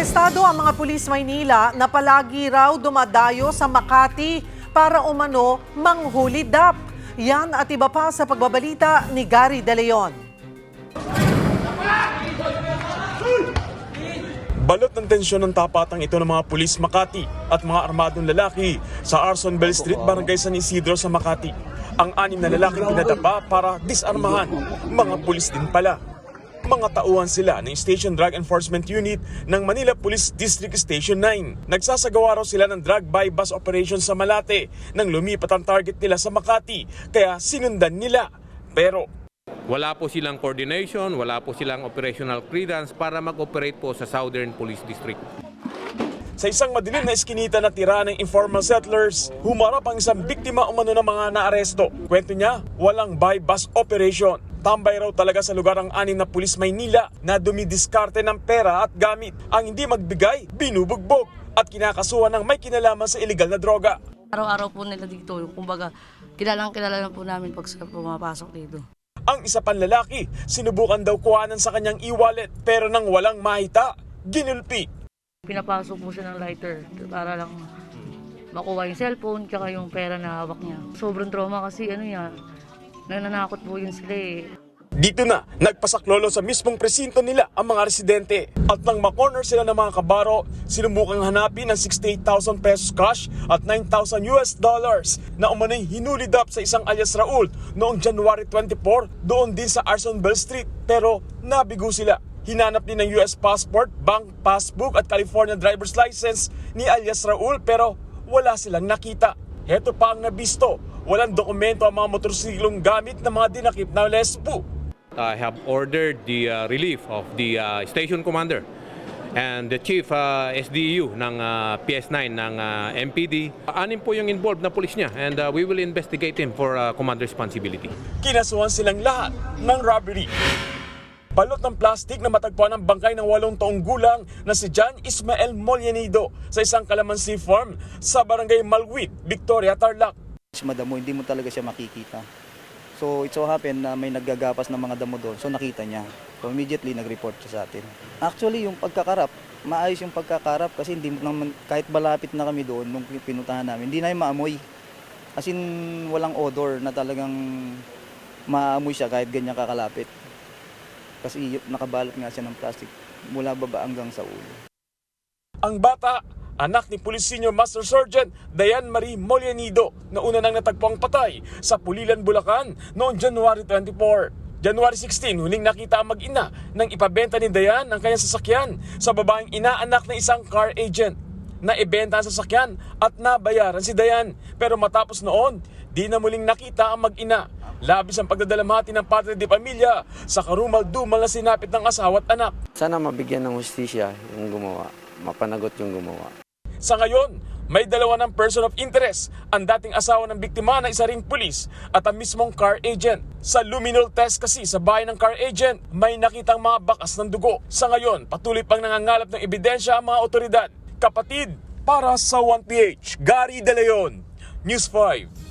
Arestado ang mga pulis Maynila na palagi raw dumadayo sa Makati para umano manghuli dap. Yan at iba pa sa pagbabalita ni Gary De Leon. Balot ng tensyon ng tapatang ito ng mga pulis Makati at mga armadong lalaki sa Arsonbel Street, Barangay San Isidro sa Makati. Ang 6 na lalaki pinadapa para disarmahan, mga pulis din pala. Mga tauhan sila ng Station Drug Enforcement Unit ng Manila Police District Station 9. Nagsasagawa raw sila ng drug buy bus operation sa Malate nang lumipat ang target nila sa Makati, kaya sinundan nila. Pero wala po silang coordination, wala po silang operational clearance para mag-operate po sa Southern Police District. sa isang madilim na eskinita na tira ng informal settlers, humarap ang isang biktima umano ng mga naaresto. Kwento niya, walang buy bus operation. Tambay raw talaga sa lugar ang 6 na pulis Maynila na dumidiskarte ng pera at gamit. Ang hindi magbigay, binubugbog at kinakasuhan ng may kinalaman sa illegal na droga. Araw-araw po nila dito, kumbaga kilala po namin pag pumapasok dito. Ang isa pang lalaki, sinubukan daw kuhanan sa kanyang e-wallet pero nang walang mahita, ginulpi. Pinapasok po siya ng lighter para lang makuha yung cellphone tsaka yung pera na hawak niya. Sobrang trauma kasi nananakot po yun sila eh. Dito na, nagpasaklolo sa mismong presinto nila ang mga residente. At nang makorner sila ng mga kabaro, sinubukang hanapin ang 68,000 pesos cash at $9,000 na umano'y hinulidap sa isang alias Raul noong January 24 doon din sa Arsonbel Street. Pero nabigo sila. Hinanap din ng US passport, bank passbook at California driver's license ni alias Raul pero wala silang nakita. Heto pa ang nabisto. Walang dokumento ang mga motorsiklong gamit ng mga dinakip na lespo. I have ordered the relief of the station commander and the chief SDU ng PS9 ng MPD. 6 po yung involved na pulis niya and we will investigate him for command responsibility. Kinasuhan silang lahat ng robbery. Balot ng plastik na matagpuan ang bangkay ng 8 taong gulang na si John Ismael Mollenido sa isang calamansi farm sa barangay Malwit, Victoria, Tarlac. Madamo, hindi mo talaga siya makikita. So it so happened na may naggagapas ng mga damo doon. So nakita niya. So immediately nag-report siya sa atin. Actually yung pagkakarap, maayos yung pagkakarap kasi hindi naman, kahit malapit na kami doon nung pinuntahan namin, hindi na yung maamoy. As in walang odor na talagang maamoy siya kahit ganyan kakalapit. Kasi nakabalot nga siya ng plastic mula baba hanggang sa ulo. Ang bata, anak ni Police Senior Master Sergeant Diane Marie Mollenido na una nang natagpuang patay sa Pulilan, Bulacan noong January 24. January 16, huling nakita ang mag-ina nang ipabenta ni Diane ang kanyang sasakyan sa babaeng inaanak na isang car agent. Naibenta ang sasakyan at nabayaran si Diane. Pero matapos noon, di na muling nakita ang mag-ina. Labis ang pagdadalamhati ng padre de pamilya sa karumal-dumal na sinapit ng asawa at anak. Sana mabigyan ng hustisya yung gumawa, mapanagot yung gumawa. Sa ngayon, may 2 ng person of interest, ang dating asawa ng biktima na isa ring pulis at ang mismong car agent. Sa luminol test kasi sa bahay ng car agent, may nakitang mga bakas ng dugo. Sa ngayon, patuloy pang nangangalap ng ebidensya ang mga otoridad. Kapatid, para sa 1PH, Gary De Leon, News 5.